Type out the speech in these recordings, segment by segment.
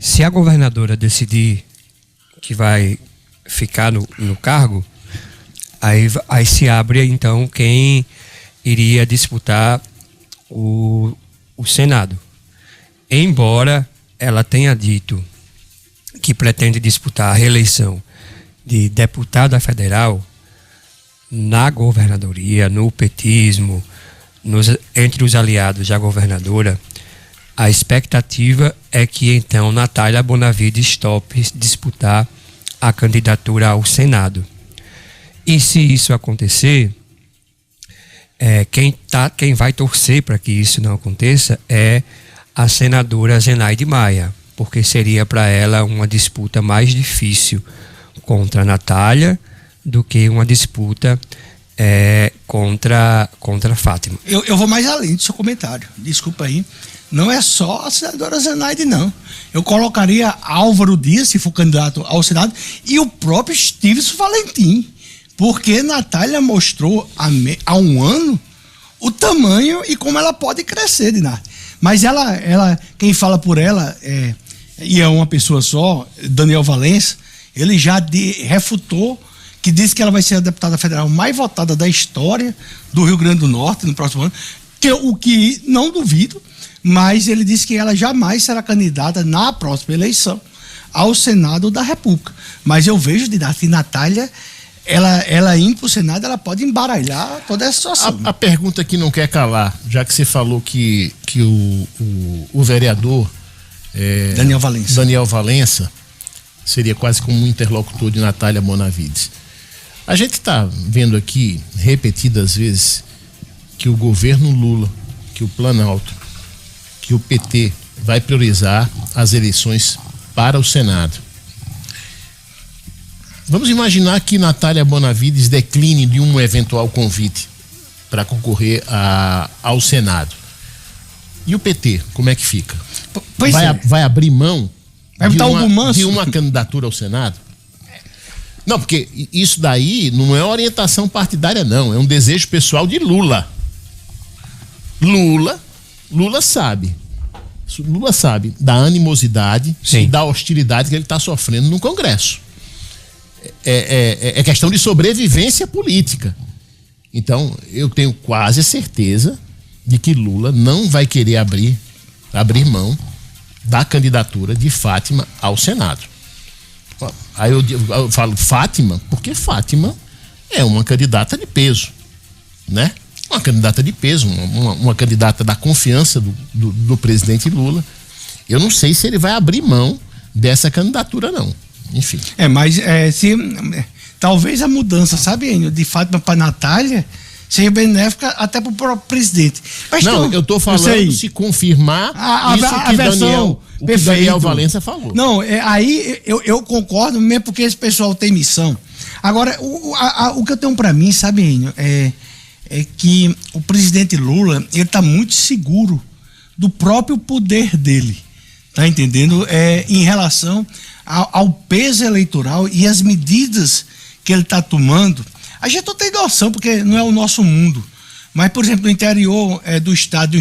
Se a governadora decidir que vai ficar no cargo, aí se abre então quem iria disputar o Senado. Embora ela tenha dito que pretende disputar a reeleição de deputada federal na governadoria, no petismo, entre os aliados da governadora, a expectativa é que então Natália Bonavides tope disputar a candidatura ao Senado. E se isso acontecer, quem vai torcer para que isso não aconteça é a senadora Zenaide Maia, porque seria para ela uma disputa mais difícil contra a Natália do que uma disputa contra a Fátima. Eu vou mais além do seu comentário, desculpa aí. Não é só a senadora Zenaide, não. Eu colocaria Álvaro Dias, se for candidato ao Senado, e o próprio Stevenson Valentim, porque Natália mostrou há um ano o tamanho e como ela pode crescer, Dinarte. Mas ela, quem fala por ela, e é uma pessoa só, Daniel Valença, ele já refutou, que disse que ela vai ser a deputada federal mais votada da história do Rio Grande do Norte no próximo ano, o que não duvido, mas ele disse que ela jamais será candidata na próxima eleição ao Senado da República. Mas eu vejo, Dinarte, que Natália, ela indo para o Senado, ela pode embaralhar toda essa situação. A pergunta que não quer calar, já que você falou que o vereador Daniel Valença seria quase como um interlocutor de Natália Bonavides. A gente está vendo aqui repetidas vezes que o governo Lula, que o Planalto, que o PT vai priorizar as eleições para o Senado. Vamos imaginar que Natália Bonavides decline de um eventual convite para concorrer ao Senado. E o PT, como é que fica? Vai abrir mão de uma candidatura ao Senado? Não, porque isso daí não é orientação partidária, não. É um desejo pessoal de Lula. Lula sabe da animosidade, sim, e da hostilidade que ele está sofrendo no Congresso. É questão de sobrevivência política. Então, eu tenho quase certeza de que Lula não vai querer abrir mão da candidatura de Fátima ao Senado. Aí eu falo Fátima, porque Fátima é uma candidata de peso, né? Uma candidata de peso, uma candidata da confiança do presidente Lula. Eu não sei se ele vai abrir mão dessa candidatura, não. Enfim. Mas talvez a mudança, sabe, Enio, de Fátima para Natália seja benéfica até para o próprio presidente. Mas não, eu estou falando se confirmar o que Daniel Valença falou. Não, aí eu concordo mesmo, porque esse pessoal tem missão. Agora, o que eu tenho para mim, sabe, Enio, é que o presidente Lula, ele está muito seguro do próprio poder dele, tá entendendo? Em relação ao peso eleitoral e as medidas que ele está tomando. A gente não tem noção, porque não é o nosso mundo. Mas, por exemplo, no interior de um estado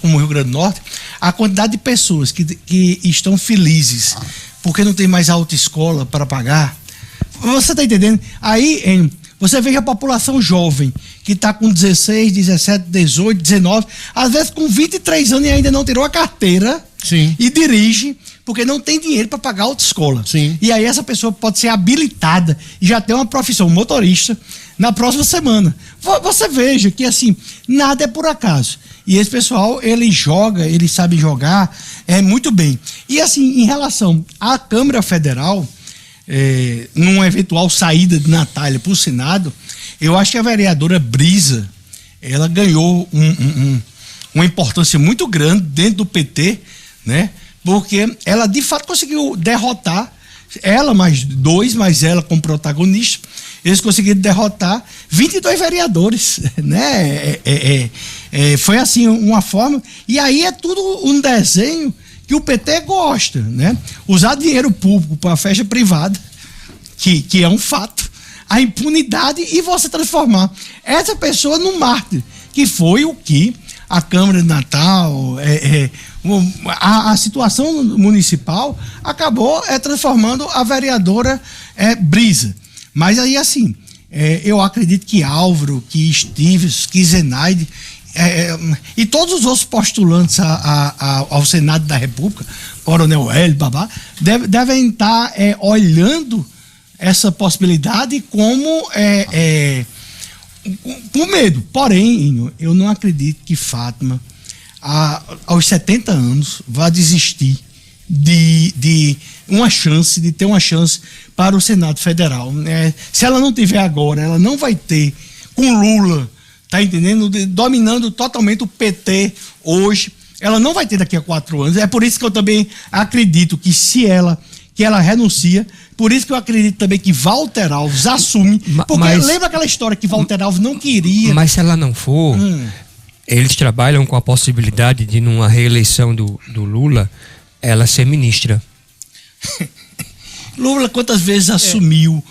como o Rio Grande do Norte, a quantidade de pessoas que estão felizes porque não tem mais autoescola para pagar. Você está entendendo? Aí, você vê a população jovem, que está com 16, 17, 18, 19, às vezes com 23 anos e ainda não tirou a carteira. Sim. E dirige, porque não tem dinheiro para pagar autoescola. Sim. E aí essa pessoa pode ser habilitada e já ter uma profissão, motorista, na próxima semana. Você veja que assim, nada é por acaso. E esse pessoal, ele sabe jogar muito bem. E assim, em relação à Câmara Federal, numa eventual saída de Natália para o Senado, eu acho que a vereadora Brisa, ela ganhou uma importância muito grande dentro do PT, né? Porque ela de fato conseguiu derrotar, ela mais ela como protagonista, eles conseguiram derrotar 22 vereadores, né? Foi assim uma forma, e aí é tudo um desenho que o PT gosta, né? Usar dinheiro público para festa privada, que é um fato, a impunidade, e você transformar essa pessoa num mártir, que foi o que a Câmara de Natal, a situação municipal acabou transformando a vereadora Brisa. Mas aí, assim, eu acredito que Álvaro, que Estives, que Zenaide, e todos os outros postulantes ao Senado da República, Coronel Hélio, Babá, devem estar olhando essa possibilidade como com medo. Porém, eu não acredito que Fátima, aos 70 anos, vá desistir de ter uma chance para o Senado Federal. Se ela não tiver agora, ela não vai ter com Lula, tá entendendo? Dominando totalmente o PT hoje. Ela não vai ter daqui a 4 anos. É por isso que eu também acredito que que ela renuncia. Por isso que eu acredito também que Walter Alves assume. Porque lembra aquela história que Walter Alves não queria. Mas se ela não for, eles trabalham com a possibilidade de, numa reeleição do Lula, ela ser ministra. Lula quantas vezes assumiu?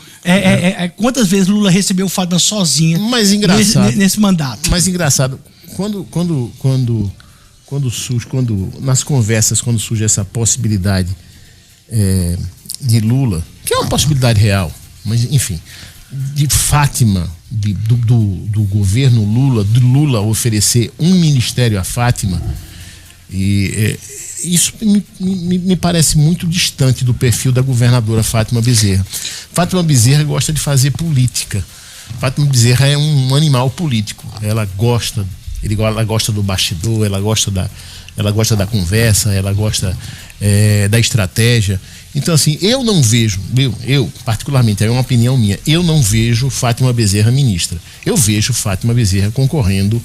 Quantas vezes Lula recebeu Fátima sozinha? Mas engraçado, nesse mandato? Mas engraçado, nas conversas, quando surge essa possibilidade de Lula, que é uma possibilidade real, mas enfim, de Fátima, do governo Lula, de Lula oferecer um ministério a Fátima, isso me parece muito distante do perfil da governadora Fátima Bezerra. Fátima Bezerra gosta de fazer política. Fátima Bezerra é um animal político. Ela gosta do bastidor, ela gosta da conversa, ela gosta da estratégia. Então, assim, eu não vejo, eu particularmente, é uma opinião minha, eu não vejo Fátima Bezerra ministra. Eu vejo Fátima Bezerra concorrendo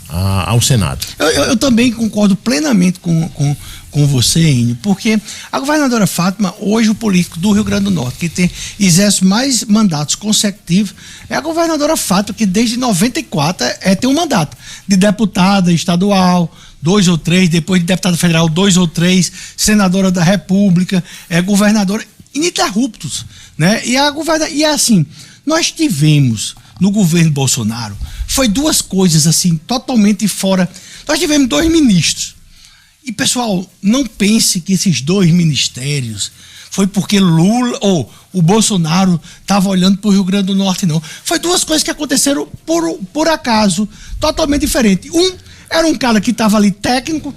ao Senado. Eu também concordo plenamente com você, Enio, porque a governadora Fátima, hoje o político do Rio Grande do Norte, que exerce mais mandatos consecutivos, é a governadora Fátima, que desde 94 tem um mandato de deputada estadual, 2 ou 3, depois de deputada federal, 2 ou 3, senadora da República, governadora ininterruptos, né? E assim, nós tivemos no governo Bolsonaro, foi 2 coisas assim, totalmente fora. Nós tivemos 2 ministros. E, pessoal, não pense que esses 2 ministérios foi porque Lula ou o Bolsonaro estava olhando para o Rio Grande do Norte, não. Foi 2 coisas que aconteceram por acaso, totalmente diferente. Era um cara que estava ali técnico,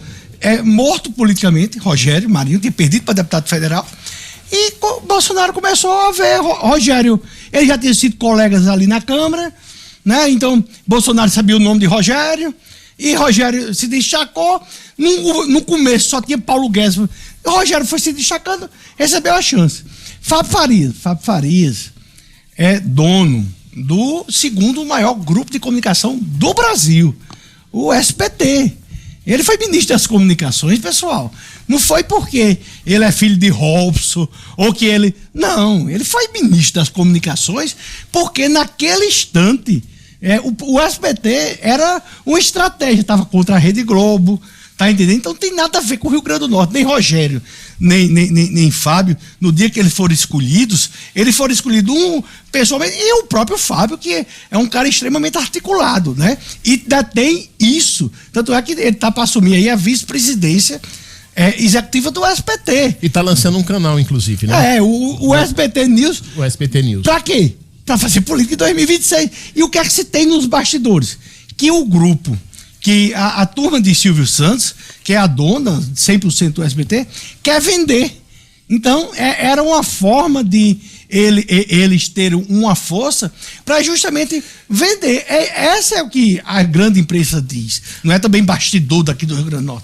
morto politicamente, Rogério Marinho, tinha perdido para deputado federal, e o Bolsonaro começou a ver Rogério, ele já tinha sido colegas ali na Câmara, né? Então Bolsonaro sabia o nome de Rogério, e Rogério se destacou. No começo só tinha Paulo Guedes, Rogério foi se destacando, recebeu a chance. Fábio Farias é dono do 2º maior grupo de comunicação do Brasil, o SBT. Ele foi ministro das comunicações, pessoal. Não foi porque ele é filho de Robson ou que ele... Não, ele foi ministro das comunicações porque naquele instante o SBT era uma estratégia, estava contra a Rede Globo, tá entendendo? Então não tem nada a ver com o Rio Grande do Norte, nem Rogério, nem Fábio. No dia que eles foram escolhidos pessoalmente, e o próprio Fábio, que é um cara extremamente articulado, né? E ainda tem isso, tanto é que ele tá para assumir aí a vice-presidência executiva do SBT. E tá lançando um canal, inclusive, né? O SBT News. O SBT News. Pra quê? Pra fazer política em 2026. E o que é que se tem nos bastidores? Que o grupo, que a turma de Silvio Santos, que é a dona 100% do SBT, quer vender. Então, era uma forma de eles terem uma força para justamente vender. Essa é o que a grande imprensa diz. Não é também bastidor daqui do Rio Grande do Norte.